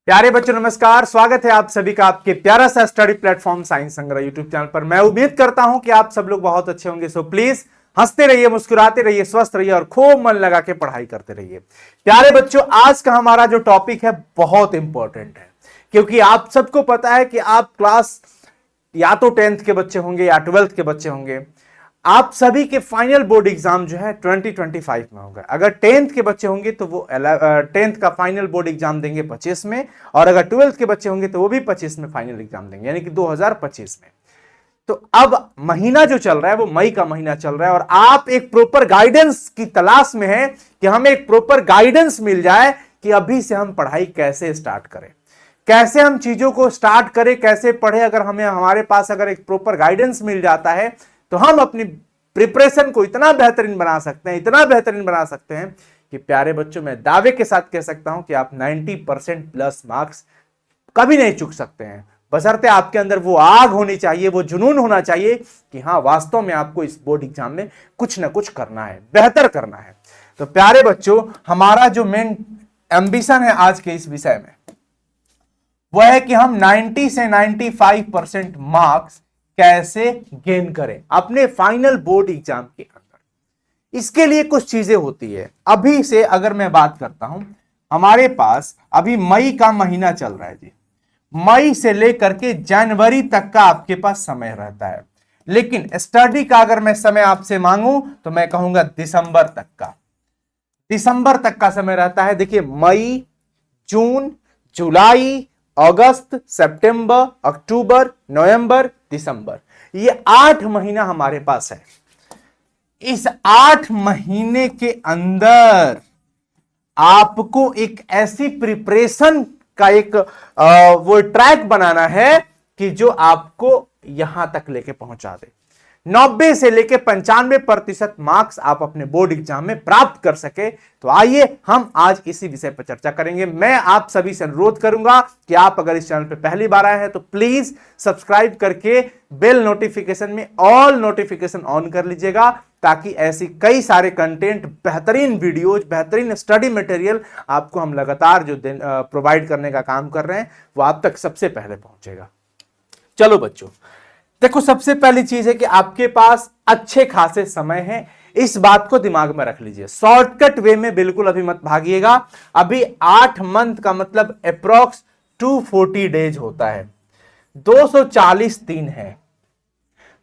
प्यारे बच्चों नमस्कार, स्वागत है आप सभी का आपके प्यारा सा स्टडी प्लेटफॉर्म साइंस संग्रह यूट्यूब चैनल पर। मैं उम्मीद करता हूं कि आप सब लोग बहुत अच्छे होंगे। सो प्लीज हंसते रहिए, मुस्कुराते रहिए, स्वस्थ रहिए और खूब मन लगा के पढ़ाई करते रहिए। प्यारे बच्चों, आज का हमारा जो टॉपिक है बहुत इंपॉर्टेंट है, क्योंकि आप सबको पता है कि आप क्लास या तो 10th के बच्चे होंगे या 12th के बच्चे होंगे। आप सभी के फाइनल बोर्ड एग्जाम जो है 2025 में होगा। अगर 10th के बच्चे होंगे तो वो 10th का फाइनल बोर्ड एग्जाम देंगे 25 में, और अगर 12th के बच्चे होंगे तो वो भी 25 में फाइनल एग्जाम देंगे, यानी कि 2025 में। तो अब महीना जो चल रहा है वो मई का महीना चल रहा है, और आप एक प्रॉपर गाइडेंस की तलाश में हैं कि हमें एक प्रॉपर गाइडेंस मिल जाए कि अभी से हम पढ़ाई कैसे स्टार्ट करें, कैसे हम चीजों को स्टार्ट करें, कैसे पढ़े। अगर हमें हमारे पास अगर एक प्रॉपर गाइडेंस मिल जाता है तो हम अपनी प्रिपरेशन को इतना बेहतरीन बना सकते हैं, इतना बेहतरीन बना सकते हैं कि प्यारे बच्चों, मैं दावे के साथ कह सकता हूं कि आप 90% प्लस मार्क्स कभी नहीं चूक सकते हैं, बशर्ते आपके अंदर वो आग होनी चाहिए, वो जुनून होना चाहिए कि हाँ, वास्तव में आपको इस बोर्ड एग्जाम में कुछ ना कुछ करना है, बेहतर करना है। तो प्यारे बच्चों, हमारा जो मेन एम्बिशन है आज के इस विषय में वह है कि हम 90 से 95% मार्क्स कैसे गेन करें अपने फाइनल बोर्ड एग्जाम के अंदर। इसके लिए कुछ चीजें होती है। अभी से अगर मैं बात करता हूं, हमारे पास अभी मई का महीना चल रहा है जी। मई से लेकर के जनवरी तक का आपके पास समय रहता है, लेकिन स्टडी का अगर मैं समय आपसे मांगू तो मैं कहूंगा दिसंबर तक का समय रहता है। देखिए, मई, जून, जुलाई, अगस्त, सितंबर, अक्टूबर, नवंबर, दिसंबर, ये 8 महीना हमारे पास है। इस 8 महीने के अंदर आपको एक ऐसी प्रिपरेशन का एक वो ट्रैक बनाना है कि जो आपको यहां तक लेके पहुंचा दे। 90 से लेके 95% मार्क्स आप अपने बोर्ड एग्जाम में प्राप्त कर सके। तो आइए हम आज इसी विषय पर चर्चा करेंगे। मैं आप सभी से अनुरोध करूंगा कि आप अगर इस चैनल पर पहली बार आए हैं तो प्लीज सब्सक्राइब करके बेल नोटिफिकेशन में ऑल नोटिफिकेशन ऑन कर लीजिएगा, ताकि ऐसी कई सारे कंटेंट, बेहतरीन वीडियोज, बेहतरीन स्टडी मटेरियल आपको हम लगातार जो प्रोवाइड करने का काम कर रहे हैं वो आप तक सबसे पहले पहुंचेगा। चलो बच्चों, देखो, सबसे पहली चीज है कि आपके पास अच्छे खासे समय है। इस बात को दिमाग में रख लीजिए। शॉर्टकट वे में बिल्कुल अभी मत भागिएगा। अभी 8 मंथ का मतलब अप्रोक्स 240 डेज होता है। 240 दिन है,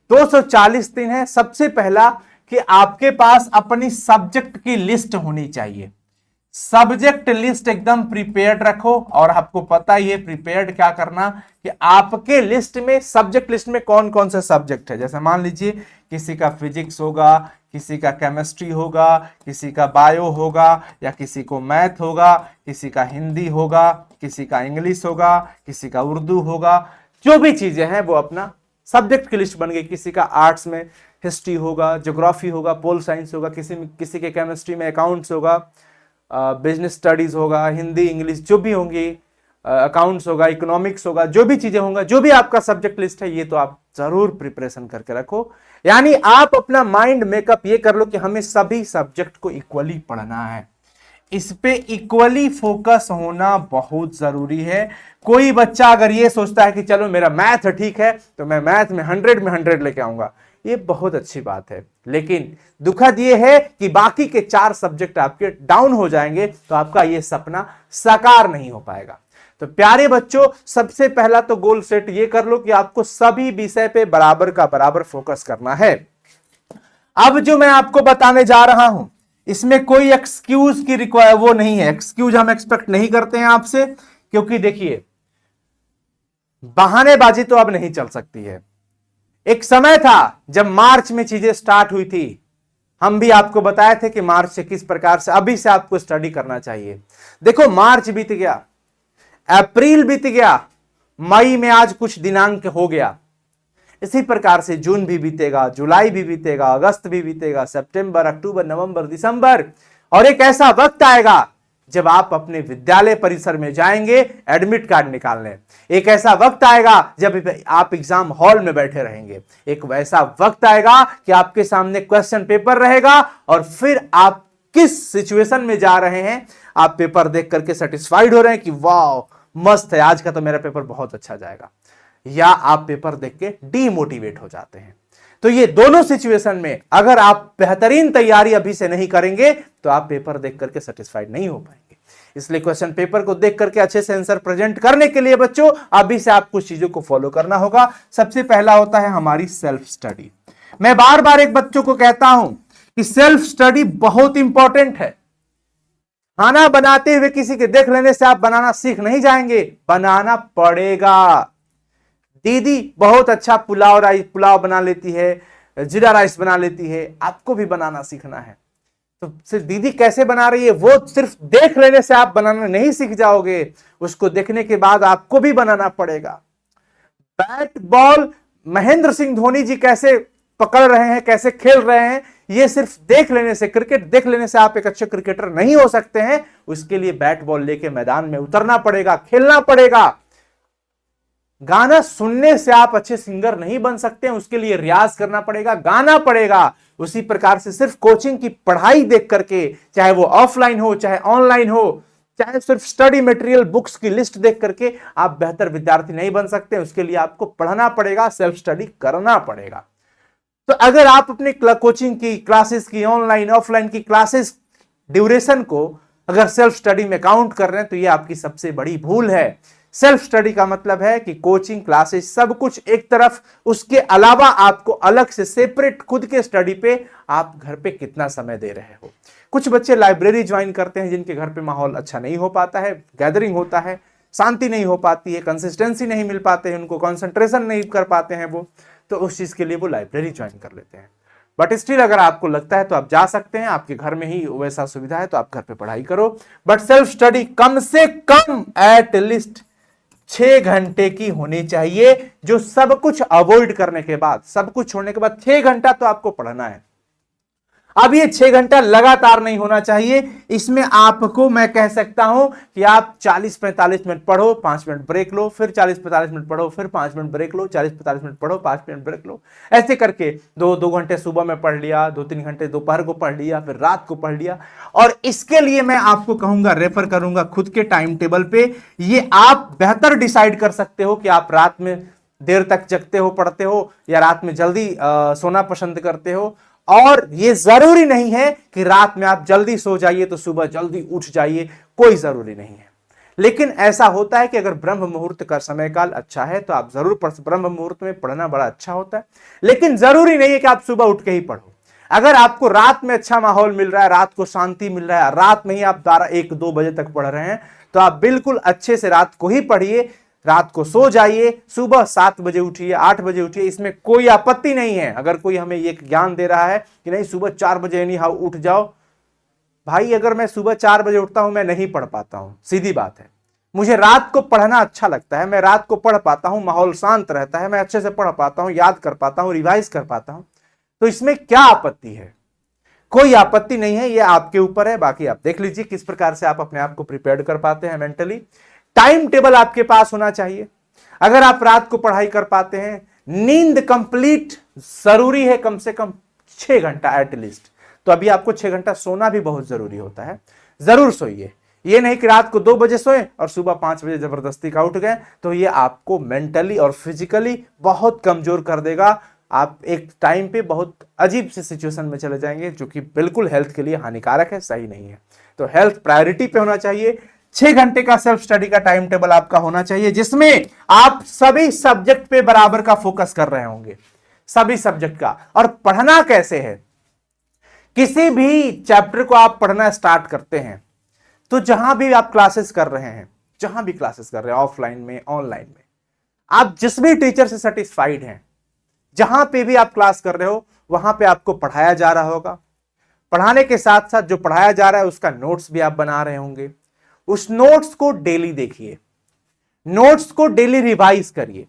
240 दिन है। सबसे पहला कि आपके पास अपनी सब्जेक्ट की लिस्ट होनी चाहिए। सब्जेक्ट लिस्ट एकदम प्रिपेयर्ड रखो, और आपको पता ही है प्रिपेयर्ड क्या करना, कि आपके लिस्ट में, सब्जेक्ट लिस्ट में कौन कौन से सब्जेक्ट है। जैसे मान लीजिए किसी का फिजिक्स होगा, किसी का केमिस्ट्री होगा, किसी का बायो होगा, या किसी को मैथ होगा, किसी का हिंदी होगा, किसी का इंग्लिश होगा, किसी का उर्दू होगा। जो भी चीजें हैं वो अपना सब्जेक्ट की लिस्ट बन गई। किसी का आर्ट्स में हिस्ट्री होगा, ज्योग्राफी होगा, पोल साइंस होगा, किसी के केमिस्ट्री में अकाउंट्स होगा, बिजनेस स्टडीज होगा, हिंदी इंग्लिश जो भी होंगी, अकाउंट्स होगा, इकोनॉमिक्स होगा, जो भी चीजें होंगे, जो भी आपका सब्जेक्ट लिस्ट है, ये तो आप जरूर प्रिपरेशन करके रखो। यानी आप अपना माइंड मेकअप ये कर लो कि हमें सभी सब्जेक्ट को इक्वली पढ़ना है। इस पे इक्वली फोकस होना बहुत जरूरी है। कोई बच्चा अगर ये सोचता है कि चलो मेरा मैथ ठीक है तो मैं मैथ में 100 लेके आऊंगा, ये बहुत अच्छी बात है, लेकिन दुखद ये है कि बाकी के 4 सब्जेक्ट आपके डाउन हो जाएंगे तो आपका ये सपना साकार नहीं हो पाएगा। तो प्यारे बच्चों, सबसे पहला तो गोल सेट ये कर लो कि आपको सभी विषय पे बराबर का बराबर फोकस करना है। अब जो मैं आपको बताने जा रहा हूं, इसमें कोई एक्सक्यूज की वो नहीं है। एक्सक्यूज हम एक्सपेक्ट नहीं करते हैं आपसे, क्योंकि देखिए, बहानेबाजी तो अब नहीं चल सकती है। एक समय था जब मार्च में चीजें स्टार्ट हुई थी, हम भी आपको बताए थे कि मार्च से किस प्रकार से अभी से आपको स्टडी करना चाहिए। देखो, मार्च बीत गया, अप्रैल बीत गया, मई में आज कुछ दिनांक हो गया, इसी प्रकार से जून भी बीतेगा, जुलाई भी बीतेगा, अगस्त भी बीतेगा, सितंबर, अक्टूबर, नवंबर, दिसंबर, और एक ऐसा वक्त आएगा जब आप अपने विद्यालय परिसर में जाएंगे एडमिट कार्ड निकालने। एक ऐसा वक्त आएगा जब आप एग्जाम हॉल में बैठे रहेंगे। एक वैसा वक्त आएगा कि आपके सामने क्वेश्चन पेपर रहेगा, और फिर आप किस सिचुएशन में जा रहे हैं, आप पेपर देख करके सेटिस्फाइड हो रहे हैं कि वाह, मस्त है, आज का तो मेरा पेपर बहुत अच्छा जाएगा, या आप पेपर देख के डीमोटिवेट हो जाते हैं। तो ये दोनों सिचुएशन में अगर आप बेहतरीन तैयारी अभी से नहीं करेंगे तो आप पेपर देख करके सेटिस्फाइड नहीं हो पाएंगे। इसलिए क्वेश्चन पेपर को देख करके अच्छे से आंसर प्रेजेंट करने के लिए बच्चों अभी से आप कुछ चीजों को फॉलो करना होगा। सबसे पहला होता है हमारी सेल्फ स्टडी। मैं बार बार एक बच्चों को कहता हूं कि सेल्फ स्टडी बहुत इंपॉर्टेंट है। खाना बनाते हुए किसी के देख लेने से आप बनाना सीख नहीं जाएंगे, बनाना पड़ेगा। दीदी बहुत अच्छा पुलाव बना लेती है, जीरा राइस बना लेती है, आपको भी बनाना सीखना है। तो सिर्फ दीदी कैसे बना रही है वो सिर्फ देख लेने से आप बनाना नहीं सीख जाओगे, उसको देखने के बाद आपको भी बनाना पड़ेगा। बैट बॉल महेंद्र सिंह धोनी जी कैसे पकड़ रहे हैं, कैसे खेल रहे हैं, ये सिर्फ देख लेने से, क्रिकेट देख लेने से आप एक अच्छे क्रिकेटर नहीं हो सकते हैं। उसके लिए बैट बॉल लेके मैदान में उतरना पड़ेगा, खेलना पड़ेगा। गाना सुनने से आप अच्छे सिंगर नहीं बन सकते हैं, उसके लिए रियाज करना पड़ेगा, गाना पड़ेगा। उसी प्रकार से सिर्फ कोचिंग की पढ़ाई देख करके, चाहे वो ऑफलाइन हो चाहे ऑनलाइन हो, चाहे सिर्फ स्टडी मटेरियल बुक्स की लिस्ट देख करके आप बेहतर विद्यार्थी नहीं बन सकते। उसके लिए आपको पढ़ना पड़ेगा, सेल्फ स्टडी करना पड़ेगा। तो अगर आप अपने कोचिंग की क्लासेस की, ऑनलाइन ऑफलाइन की क्लासेस ड्यूरेशन को अगर सेल्फ स्टडी में काउंट कर रहे हैं तो ये आपकी सबसे बड़ी भूल है। सेल्फ स्टडी का मतलब है कि कोचिंग क्लासेस सब कुछ एक तरफ, उसके अलावा आपको अलग से सेपरेट खुद के स्टडी पे आप घर पे कितना समय दे रहे हो। कुछ बच्चे लाइब्रेरी ज्वाइन करते हैं जिनके घर पे माहौल अच्छा नहीं हो पाता है, गैदरिंग होता है, शांति नहीं हो पाती है, कंसिस्टेंसी नहीं मिल पाते हैं, उनको कंसंट्रेशन नहीं कर पाते हैं वो, तो उस चीज के लिए वो लाइब्रेरी ज्वाइन कर लेते हैं। बट स्टिल अगर आपको लगता है तो आप जा सकते हैं, आपके घर में ही वैसा सुविधा है तो आप घर पे पढ़ाई करो। बट सेल्फ स्टडी कम से कम एट लीस्ट 6 घंटे की होनी चाहिए, जो सब कुछ अवॉइड करने के बाद, सब कुछ छोड़ने के बाद 6 घंटा तो आपको पढ़ना है। अब ये 6 घंटा लगातार नहीं होना चाहिए, इसमें आपको मैं कह सकता हूं कि आप 40-45 मिनट पढ़ो, 5 मिनट ब्रेक लो, फिर 40-45 मिनट पढ़ो, फिर 5 मिनट ब्रेक लो, 40-45 मिनट पढ़ो, 5 मिनट ब्रेक लो। ऐसे करके 2 घंटे सुबह में पढ़ लिया, 2-3 घंटे दोपहर को पढ़ लिया, फिर रात को पढ़ लिया। और इसके लिए मैं आपको कहूंगा, रेफर करूंगा खुद के टाइम टेबल पे, ये आप बेहतर डिसाइड कर सकते हो कि आप रात में देर तक जगते हो, पढ़ते हो, या रात में जल्दी सोना पसंद करते हो। और ये जरूरी नहीं है कि रात में आप जल्दी सो जाइए तो सुबह जल्दी उठ जाइए, कोई जरूरी नहीं है। लेकिन ऐसा होता है कि अगर ब्रह्म मुहूर्त का समय काल अच्छा है तो आप जरूर ब्रह्म मुहूर्त में पढ़ना बड़ा अच्छा होता है, लेकिन जरूरी नहीं है कि आप सुबह उठ के ही पढ़ो। अगर आपको रात में अच्छा माहौल मिल रहा है, रात को शांति मिल रहा है, रात में ही आप 1-2 बजे तक पढ़ रहे हैं, तो आप बिल्कुल अच्छे से रात को ही पढ़िए, रात को सो जाइए, सुबह 7 बजे उठिए, 8 बजे उठिए, इसमें कोई आपत्ति नहीं है। अगर कोई हमें ये ज्ञान दे रहा है कि नहीं सुबह 4 बजे एनी हाउ उठ जाओ, भाई अगर मैं सुबह 4 बजे उठता हूं मैं नहीं पढ़ पाता हूं, सीधी बात है। मुझे रात को पढ़ना अच्छा लगता है, मैं रात को पढ़ पाता हूं, माहौल शांत रहता है, मैं अच्छे से पढ़ पाता हूं, याद कर पाता हूं, रिवाइज कर पाता हूं, तो इसमें क्या आपत्ति है? कोई आपत्ति नहीं है, ये आपके ऊपर है। बाकी आप देख लीजिए किस प्रकार से आप अपने आप को प्रिपेयर कर पाते हैं मेंटली। टाइम टेबल आपके पास होना चाहिए। अगर आप रात को पढ़ाई कर पाते हैं, नींद कंप्लीट जरूरी है, कम से कम 6 घंटा एट लीस्ट, तो अभी आपको 6 घंटा सोना भी बहुत जरूरी होता है, जरूर सोइए। ये नहीं कि रात को 2 बजे सोए और सुबह 5 बजे जबरदस्ती का उठ गए, तो ये आपको मेंटली और फिजिकली बहुत कमजोर कर देगा। आप एक टाइम पे बहुत अजीब सी सिचुएशन में चले जाएंगे, जो कि बिल्कुल हेल्थ के लिए हानिकारक है, सही नहीं है। तो हेल्थ प्रायोरिटी पे होना चाहिए। 6 घंटे का सेल्फ स्टडी का टाइम टेबल आपका होना चाहिए, जिसमें आप सभी सब्जेक्ट पे बराबर का फोकस कर रहे होंगे, सभी सब्जेक्ट का। और पढ़ना कैसे है, किसी भी चैप्टर को आप पढ़ना स्टार्ट करते हैं तो जहां भी आप क्लासेस कर रहे हैं, जहां भी क्लासेस कर रहे हैं, ऑफलाइन में ऑनलाइन में, आप जिस भी टीचर से सेटिस्फाइड हैं, जहां पे भी आप क्लास कर रहे हो वहां पे आपको पढ़ाया जा रहा होगा। पढ़ाने के साथ साथ जो पढ़ाया जा रहा है उसका नोट्स भी आप बना रहे होंगे। उस नोट्स को डेली देखिए, नोट्स को डेली रिवाइज करिए,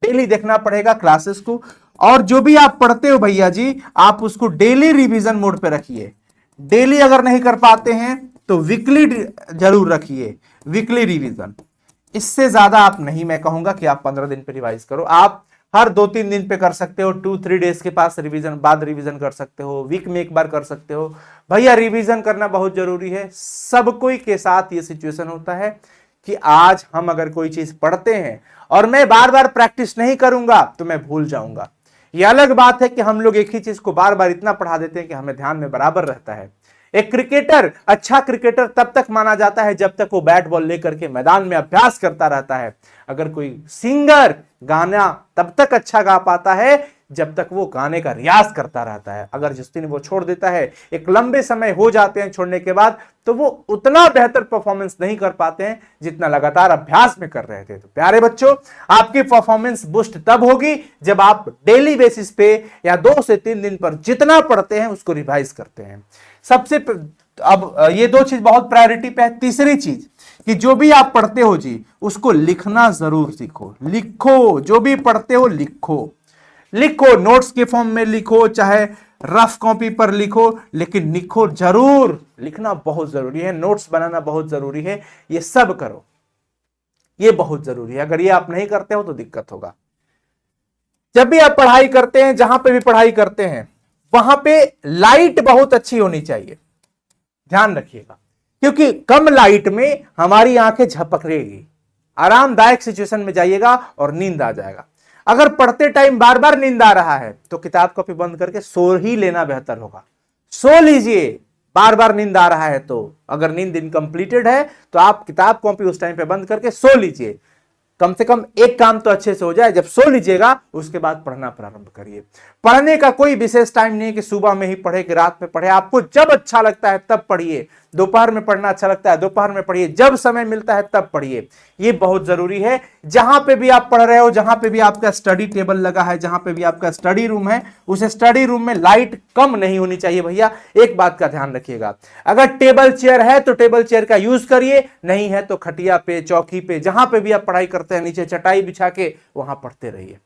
डेली देखना पड़ेगा क्लासेस को। और जो भी आप पढ़ते हो भैया जी, आप उसको डेली रिवीजन मोड पे रखिए। डेली अगर नहीं कर पाते हैं तो वीकली जरूर रखिए, वीकली रिवीजन। इससे ज्यादा आप नहीं, मैं कहूंगा कि आप 15 दिन पे रिवाइज करो। आप हर 2-3 दिन पे कर सकते हो, 2-3 डेज के पास रिवीजन, बाद रिवीजन कर सकते हो, वीक में एक बार कर सकते हो। भैया रिवीजन करना बहुत जरूरी है। सब कोई के साथ ये सिचुएशन होता है कि आज हम अगर कोई चीज पढ़ते हैं और मैं बार बार प्रैक्टिस नहीं करूंगा तो मैं भूल जाऊंगा। यह अलग बात है कि हम लोग एक ही चीज को बार बार इतना पढ़ा देते हैं कि हमें ध्यान में बराबर रहता है। एक क्रिकेटर अच्छा क्रिकेटर तब तक माना जाता है जब तक वो बैट बॉल लेकर के मैदान में अभ्यास करता रहता है। अगर कोई सिंगर गाना तब तक अच्छा गा पाता है जब तक वो गाने का रियाज करता रहता है। अगर जिस दिन वो छोड़ देता है, एक लंबे समय हो जाते हैं छोड़ने के बाद, तो वो उतना बेहतर परफॉर्मेंस नहीं कर पाते हैं जितना लगातार अभ्यास में कर रहे थे। तो प्यारे बच्चों, आपकी परफॉर्मेंस बूस्ट तब होगी जब आप डेली बेसिस पे या 2 से 3 दिन पर जितना पढ़ते हैं उसको रिवाइज करते हैं। अब ये 2 चीज बहुत प्रायोरिटी पे है। तीसरी चीज कि जो भी आप पढ़ते हो जी उसको लिखना जरूर सीखो। लिखो, जो भी पढ़ते हो लिखो। लिखो, नोट्स के फॉर्म में लिखो, चाहे रफ कॉपी पर लिखो, लेकिन लिखो जरूर। लिखना बहुत जरूरी है, नोट्स बनाना बहुत जरूरी है, ये सब करो, ये बहुत जरूरी है। अगर ये आप नहीं करते हो तो दिक्कत होगा। जब भी आप पढ़ाई करते हैं, जहां पे भी पढ़ाई करते हैं, वहां पे लाइट बहुत अच्छी होनी चाहिए, ध्यान रखिएगा, क्योंकि कम लाइट में हमारी आंखें झपकेगी। आरामदायक सिचुएशन में जाइएगा और नींद आ जाएगा। अगर पढ़ते टाइम बार बार नींद आ रहा है तो किताब कॉपी बंद करके सो ही लेना बेहतर होगा। सो लीजिए, बार बार नींद आ रहा है तो। अगर नींद इनकम्प्लीटेड है तो आप किताब कॉपी उस टाइम पे बंद करके सो लीजिए। कम से कम एक काम तो अच्छे से हो जाए। जब सो लीजिएगा उसके बाद पढ़ना प्रारंभ करिए। पढ़ने का कोई विशेष टाइम नहीं है कि सुबह में ही पढ़े कि रात में पढ़े। आपको जब अच्छा लगता है तब पढ़िए। दोपहर में पढ़ना अच्छा लगता है, दोपहर में पढ़िए। जब समय मिलता है तब पढ़िए, ये बहुत जरूरी है। जहां पे भी आप पढ़ रहे हो, जहां पे भी आपका स्टडी टेबल लगा है, जहां पे भी आपका स्टडी रूम है, उस स्टडी रूम में लाइट कम नहीं होनी चाहिए भैया। एक बात का ध्यान रखिएगा, अगर टेबल चेयर है तो टेबल चेयर का यूज करिए, नहीं है तो खटिया पे, चौकी पे, जहां पे भी आप पढ़ाई करते हैं, नीचे चटाई बिछा के वहां पढ़ते रहिए।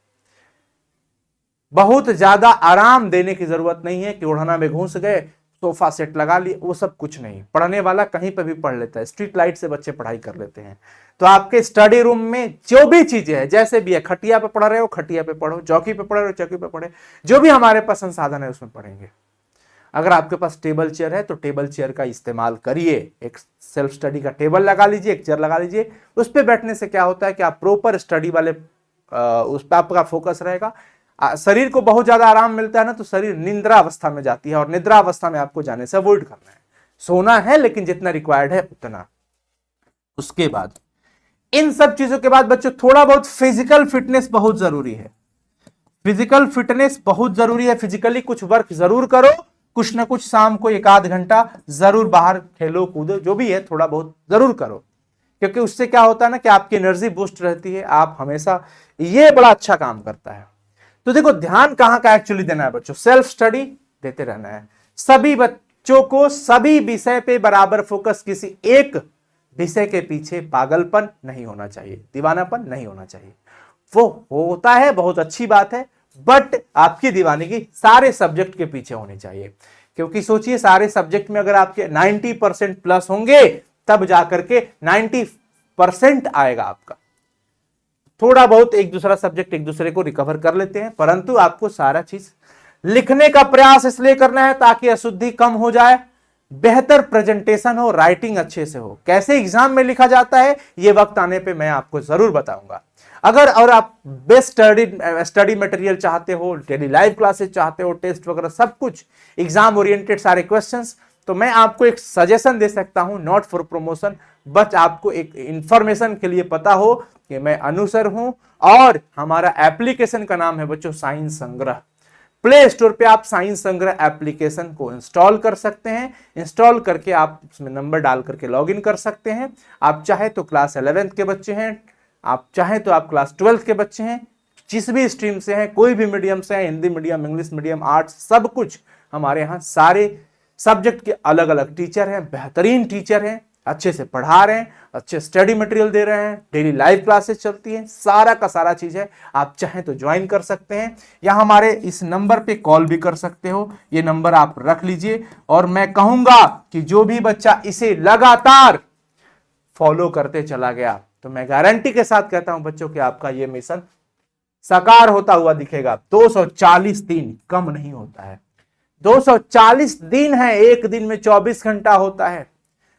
बहुत ज्यादा आराम देने की जरूरत नहीं है कि ओढ़ना में घुस गए, सोफा सेट लगा लिए, वो सब कुछ नहीं। पढ़ने वाला कहीं पे भी पढ़ लेता है। स्ट्रीट लाइट से बच्चे पढ़ाई कर लेते हैं। तो आपके स्टडी रूम में जो भी चीजें हैं, जैसे भी है, खटिया पे पढ़ रहे हो खटिया पे पढ़ो, चौकी पे पढ़ रहे हो चौकी पे पढ़े, जो भी हमारे पास संसाधन है उसमें पढ़ेंगे। अगर आपके पास टेबल चेयर है तो टेबल चेयर का इस्तेमाल करिए। एक सेल्फ स्टडी का टेबल लगा लीजिए, एक चेयर लगा लीजिए। उस पर बैठने से क्या होता है कि आप प्रॉपर स्टडी वाले उस पर आपका फोकस रहेगा। शरीर को बहुत ज्यादा आराम मिलता है ना, तो शरीर निद्रा अवस्था में जाती है, और निद्रा अवस्था में आपको जाने से अवॉइड करना है। सोना है लेकिन जितना रिक्वायर्ड है उतना। उसके बाद इन सब चीजों के बाद बच्चों थोड़ा बहुत फिजिकल फिटनेस बहुत जरूरी है। फिजिकल फिटनेस बहुत जरूरी है। फिजिकली कुछ वर्क जरूर करो, कुछ ना कुछ शाम को 1 आध घंटा जरूर बाहर खेलो कूदो, जो भी है थोड़ा बहुत जरूर करो, क्योंकि उससे क्या होता है ना कि आपकी एनर्जी बूस्ट रहती है। आप हमेशा, ये बड़ा अच्छा काम करता है। तो देखो, ध्यान कहां का एक्चुअली देना है बच्चों, सेल्फ स्टडी देते रहना है। सभी बच्चों को सभी विषय पे बराबर फोकस, किसी एक विषय के पीछे पागलपन नहीं होना चाहिए, दीवानापन नहीं होना चाहिए। वो होता है, बहुत अच्छी बात है, बट आपकी दीवानगी सारे सब्जेक्ट के पीछे होनी चाहिए। क्योंकि सोचिए, सारे सब्जेक्ट में अगर आपके 90% प्लस होंगे तब जाकर के 90% आएगा आपका। थोड़ा बहुत एक दूसरा सब्जेक्ट एक दूसरे को रिकवर कर लेते हैं, परंतु आपको सारा चीज लिखने का प्रयास इसलिए करना है ताकि अशुद्धि कम हो जाए, बेहतर प्रेजेंटेशन हो, राइटिंग अच्छे से हो। कैसे एग्जाम में लिखा जाता है ये वक्त आने पे मैं आपको जरूर बताऊंगा। अगर और आप बेस्ट स्टडी मटेरियल चाहते हो, डेली लाइव क्लासेस चाहते हो, टेस्ट वगैरह सब कुछ एग्जाम ओरिएंटेड सारे क्वेश्चंस, तो मैं आपको एक सजेशन दे सकता हूं, नॉट फॉर प्रमोशन, बट आपको एक इंफॉर्मेशन के लिए पता हो कि मैं अनुसर हूं। और हमारा एप्लीकेशन का नाम है बच्चों साइंस संग्रह। प्ले स्टोर पे आप साइंस संग्रह एप्लीकेशन को इंस्टॉल कर सकते हैं। इंस्टॉल करके आप उसमें नंबर डाल करके लॉगिन कर सकते हैं। आप चाहे तो क्लास 11th के बच्चे हैं, आप चाहे तो आप क्लास 12th के बच्चे हैं, जिस भी स्ट्रीम से हैं, कोई भी मीडियम से हैं, Hindi medium, English medium, arts, सब कुछ हमारे यहाँ सारे सब्जेक्ट के अलग अलग टीचर हैं, बेहतरीन टीचर हैं, अच्छे से पढ़ा रहे हैं, अच्छे स्टडी मटेरियल दे रहे हैं, डेली लाइव क्लासेस चलती हैं, सारा का सारा चीज है। आप चाहें तो ज्वाइन कर सकते हैं, या हमारे इस नंबर पे कॉल भी कर सकते हो। ये नंबर आप रख लीजिए, और मैं कहूंगा कि जो भी बच्चा इसे लगातार फॉलो करते चला गया तो मैं गारंटी के साथ कहता हूं बच्चों कि आपका ये मिशन साकार होता हुआ दिखेगा। 240 दिन कम नहीं होता है, 240 दिन है, एक दिन में 24 घंटा होता है।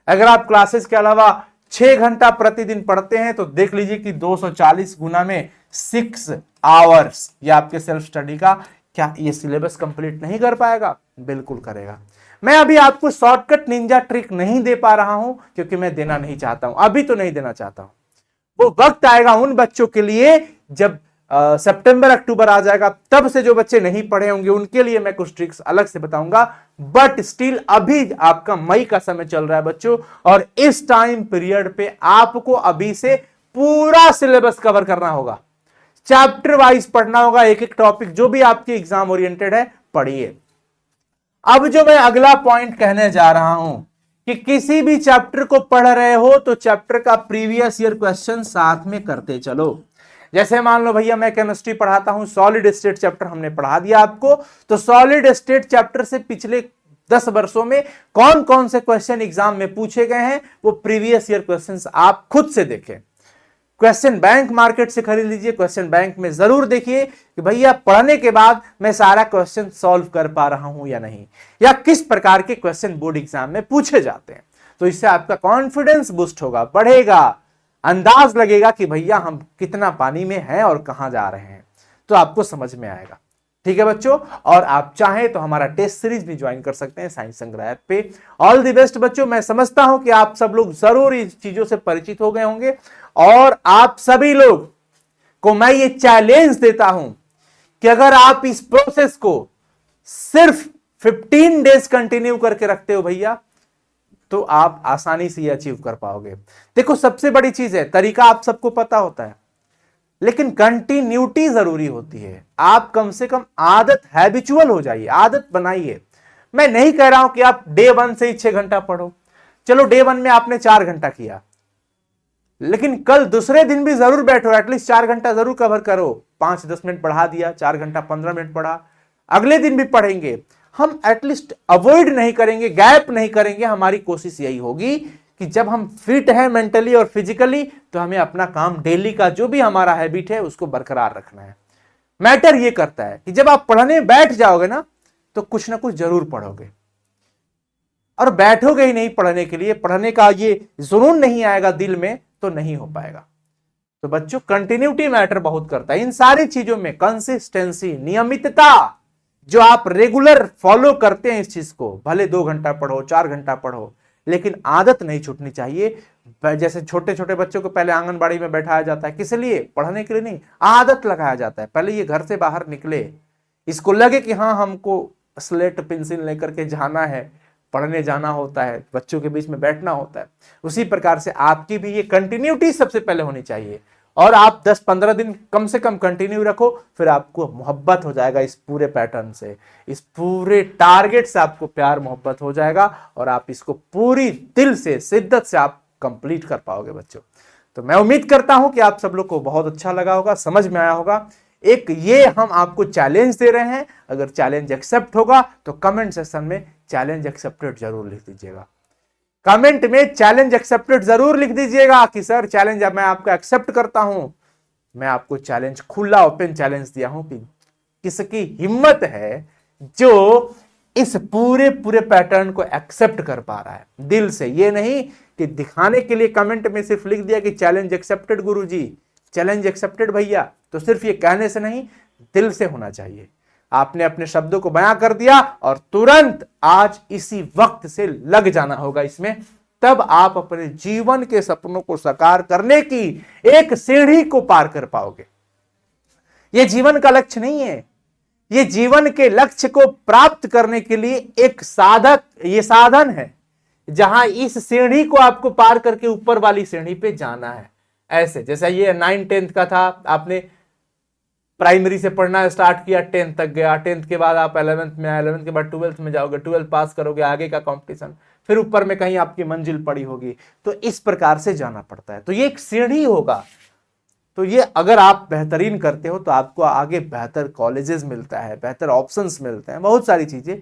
अगर आप क्लासेस के अलावा 6 घंटा प्रतिदिन पढ़ते हैं तो देख लीजिए कि 240 गुना में 6 आवर्स ये आपके सेल्फ स्टडी का, क्या ये सिलेबस कंप्लीट नहीं कर पाएगा? बिल्कुल करेगा। मैं अभी आपको शॉर्टकट निंजा ट्रिक नहीं दे पा रहा हूं क्योंकि मैं देना नहीं चाहता हूं, अभी तो नहीं देना चाहता हूं। वो वक्त आएगा उन बच्चों के लिए जब सितंबर अक्टूबर आ जाएगा, तब से जो बच्चे नहीं पढ़े होंगे उनके लिए मैं कुछ ट्रिक्स अलग से बताऊंगा। बट स्टिल अभी आपका मई का समय चल रहा है बच्चों, और इस टाइम पीरियड पे आपको अभी से पूरा सिलेबस कवर करना होगा, चैप्टर वाइज पढ़ना होगा, एक एक टॉपिक जो भी आपके एग्जाम ओरिएंटेड है पढ़िए। अब जो मैं अगला पॉइंट कहने जा रहा हूं कि किसी भी चैप्टर को पढ़ रहे हो तो चैप्टर का प्रीवियस ईयर क्वेश्चन साथ में करते चलो। जैसे मान लो भैया मैं केमिस्ट्री पढ़ाता हूं, सॉलिड स्टेट चैप्टर हमने पढ़ा दिया आपको, तो सॉलिड स्टेट चैप्टर से पिछले 10 वर्षों में कौन कौन से क्वेश्चन एग्जाम में पूछे गए हैं वो प्रीवियस ईयर क्वेश्चंस आप खुद से देखें। क्वेश्चन बैंक मार्केट से खरीद लीजिए, क्वेश्चन बैंक में जरूर देखिए कि भैया पढ़ने के बाद मैं सारा क्वेश्चन सॉल्व कर पा रहा हूं या नहीं, या किस प्रकार के क्वेश्चन बोर्ड एग्जाम में पूछे जाते हैं। तो इससे आपका कॉन्फिडेंस बूस्ट होगा, बढ़ेगा, अंदाज लगेगा कि भैया हम कितना पानी में हैं और कहां जा रहे हैं, तो आपको समझ में आएगा। ठीक है बच्चों, और आप चाहें तो हमारा टेस्ट सीरीज भी ज्वाइन कर सकते हैं साइंस संग्रह ऐप पे। ऑल द बेस्ट बच्चों। मैं समझता हूं कि आप सब लोग जरूर इस चीजों से परिचित हो गए होंगे, और आप सभी लोग को मैं ये चैलेंज देता हूं कि अगर आप इस प्रोसेस को सिर्फ 15 डेज कंटिन्यू करके रखते हो भैया, तो आप आसानी से ये अचीव कर पाओगे। देखो सबसे बड़ी चीज है, तरीका आप सबको पता होता है, लेकिन कंटिन्यूटी जरूरी होती है। आप कम से कम आदत, हैबिचुअल हो जाइए, आदत बनाइए। मैं नहीं कह रहा हूं कि आप डे 1 से ही 6 घंटा पढ़ो, चलो डे 1 में आपने 4 घंटा किया, लेकिन कल दूसरे दिन भी जरूर बैठो, एटलीस्ट 4 घंटा जरूर कवर करो। 5-10 मिनट बढ़ा दिया, 4 घंटा 15 मिनट पढ़ा, अगले दिन भी पढ़ेंगे। हम एटलीस्ट अवॉइड नहीं करेंगे, गैप नहीं करेंगे। हमारी कोशिश यही होगी कि जब हम फिट हैं मेंटली और फिजिकली, तो हमें अपना काम डेली का जो भी हमारा हैबिट है उसको बरकरार रखना है। मैटर ये करता है कि जब आप पढ़ने बैठ जाओगे ना, तो कुछ ना कुछ जरूर पढ़ोगे, और बैठोगे ही नहीं पढ़ने के लिए, पढ़ने का ये जुनून नहीं आएगा दिल में, तो नहीं हो पाएगा। तो बच्चों कंटिन्यूटी मैटर बहुत करता है इन सारी चीजों में। कंसिस्टेंसी, नियमितता, जो आप रेगुलर फॉलो करते हैं इस चीज को, भले 2 घंटा पढ़ो, 4 घंटा पढ़ो, लेकिन आदत नहीं छूटनी चाहिए। जैसे छोटे छोटे बच्चों को पहले आंगनबाड़ी में बैठाया जाता है, किस लिए? पढ़ने के लिए नहीं, आदत लगाया जाता है। पहले ये घर से बाहर निकले, इसको लगे कि हाँ हमको स्लेट पेंसिल लेकर के जाना है, पढ़ने जाना होता है, बच्चों के बीच में बैठना होता है। उसी प्रकार से आपकी भी ये कंटिन्यूटी सबसे पहले होनी चाहिए, और आप 10-15 दिन कम से कम कंटिन्यू रखो, फिर आपको मोहब्बत हो जाएगा इस पूरे पैटर्न से, इस पूरे टारगेट से आपको प्यार मोहब्बत हो जाएगा, और आप इसको पूरी दिल से, शिद्दत से आप कंप्लीट कर पाओगे बच्चों। तो मैं उम्मीद करता हूं कि आप सब लोग को बहुत अच्छा लगा होगा, समझ में आया होगा। एक ये हम आपको चैलेंज दे रहे हैं, अगर चैलेंज एक्सेप्ट होगा तो कमेंट सेक्शन में चैलेंज एक्सेप्टेड जरूर लिख दीजिएगा। कमेंट में चैलेंज एक्सेप्टेड जरूर लिख दीजिएगा कि सर चैलेंज मैं आपको एक्सेप्ट करता हूं। मैं आपको चैलेंज, खुला ओपन चैलेंज दिया हूं कि किसकी हिम्मत है जो इस पूरे पैटर्न को एक्सेप्ट कर पा रहा है दिल से। ये नहीं कि दिखाने के लिए कमेंट में सिर्फ लिख दिया कि चैलेंज एक्सेप्टेड गुरुजी, चैलेंज एक्सेप्टेड भैया, तो सिर्फ ये कहने से नहीं, दिल से होना चाहिए। आपने अपने शब्दों को बयां कर दिया और तुरंत आज इसी वक्त से लग जाना होगा इसमें, तब आप अपने जीवन के सपनों को साकार करने की एक सीढ़ी को पार कर पाओगे। यह जीवन का लक्ष्य नहीं है, यह जीवन के लक्ष्य को प्राप्त करने के लिए एक साधक, ये साधन है, जहां इस सीढ़ी को आपको पार करके ऊपर वाली सीढ़ी पे जाना है। ऐसे जैसा ये 9-10th का था, आपने प्राइमरी से पढ़ना स्टार्ट किया, 10th तक गया, 10th के बाद आप 11th में आए, 11th के बाद 12th में जाओगे, 12th पास करोगे, आगे का कंपटीशन, फिर ऊपर में कहीं आपकी मंजिल पड़ी होगी। तो इस प्रकार से जाना पड़ता है। तो ये एक सीढ़ी होगा। तो ये अगर आप बेहतरीन करते हो तो आपको आगे बेहतर कॉलेजेस मिलता है, बेहतर ऑप्शंस मिलते हैं, बहुत सारी चीजें।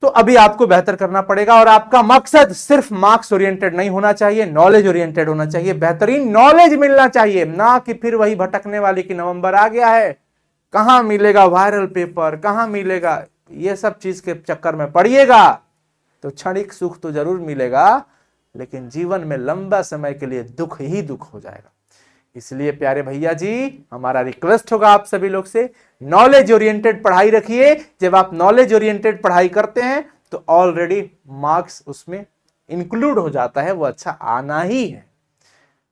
तो अभी आपको बेहतर करना पड़ेगा, और आपका मकसद सिर्फ मार्क्स ओरिएंटेड नहीं होना चाहिए, नॉलेज ओरिएंटेड होना चाहिए। बेहतरीन नॉलेज मिलना चाहिए, ना कि फिर वही भटकने वाली कि नवंबर आ गया है, कहां मिलेगा वायरल पेपर, कहां मिलेगा, ये सब चीज के चक्कर में पड़िएगा तो क्षणिक सुख तो जरूर मिलेगा, लेकिन जीवन में लंबा समय के लिए दुख ही दुख हो जाएगा। इसलिए प्यारे भैया जी, हमारा रिक्वेस्ट होगा आप सभी लोग से, नॉलेज ओरिएंटेड पढ़ाई रखिए। जब आप नॉलेज ओरिएंटेड पढ़ाई करते हैं तो ऑलरेडी मार्क्स उसमें इंक्लूड हो जाता है, वो अच्छा आना ही है।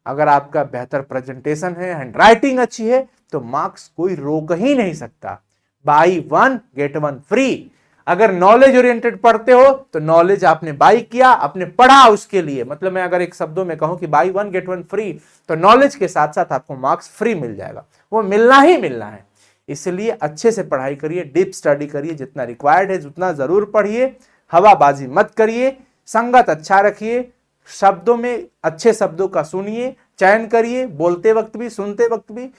अगर आपका बेहतर प्रेजेंटेशन है, हैंडराइटिंग अच्छी है, तो मार्क्स कोई रोक ही नहीं सकता। By one get one free. अगर नॉलेज ओरिएंटेड पढ़ते हो तो नॉलेज आपने बाई किया, आपने पढ़ा उसके लिए, मतलब मैं अगर एक शब्दों में कहूं कि by one get one free, तो नॉलेज के साथ साथ आपको मार्क्स फ्री मिल जाएगा, वो मिलना ही मिलना है। इसलिए अच्छे से पढ़ाई करिए, डीप स्टडी करिए, जितना रिक्वायर्ड है उतना जरूर पढ़िए, हवाबाजी मत करिए, संगत अच्छा रखिए, शब्दों में अच्छे शब्दों का सुनिए, चयन करिए, बोलते वक्त भी सुनते वक्त भी।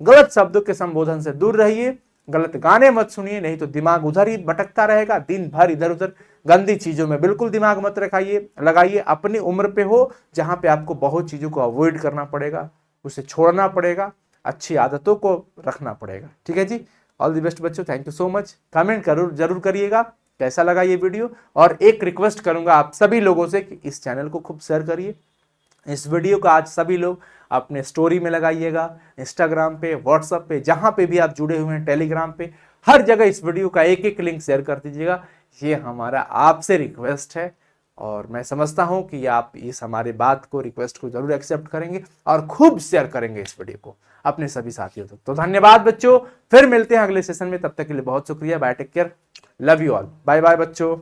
गलत शब्दों के संबोधन से दूर रहिए, गलत गाने मत सुनिए, नहीं तो दिमाग उधर ही भटकता रहेगा, दिन भर इधर उधर गंदी चीजों में बिल्कुल दिमाग मत लगाइए। अपनी उम्र पे हो जहां पे आपको बहुत चीजों को अवॉइड करना पड़ेगा, उसे छोड़ना पड़ेगा, अच्छी आदतों को रखना पड़ेगा। ठीक है जी, ऑल द बेस्ट बच्चों, thank you so much. Comment जरूर करिएगा कैसा लगा ये वीडियो, और एक रिक्वेस्ट करूंगा आप सभी लोगों से कि इस चैनल को खूब शेयर करिए। इस वीडियो को आज सभी लोग अपने स्टोरी में लगाइएगा, इंस्टाग्राम पे, व्हाट्सएप पे, जहां पे भी आप जुड़े हुए हैं, टेलीग्राम पे, हर जगह इस वीडियो का एक एक लिंक शेयर कर दीजिएगा। ये हमारा आपसे रिक्वेस्ट है, और मैं समझता हूं कि आप इस हमारे बात को, रिक्वेस्ट को जरूर एक्सेप्ट करेंगे और खूब शेयर करेंगे इस वीडियो को अपने सभी साथियों तक। तो धन्यवाद बच्चों, फिर मिलते हैं अगले सेशन में, तब तक के लिए बहुत शुक्रिया, bye, take care, love you all, bye bye बच्चों।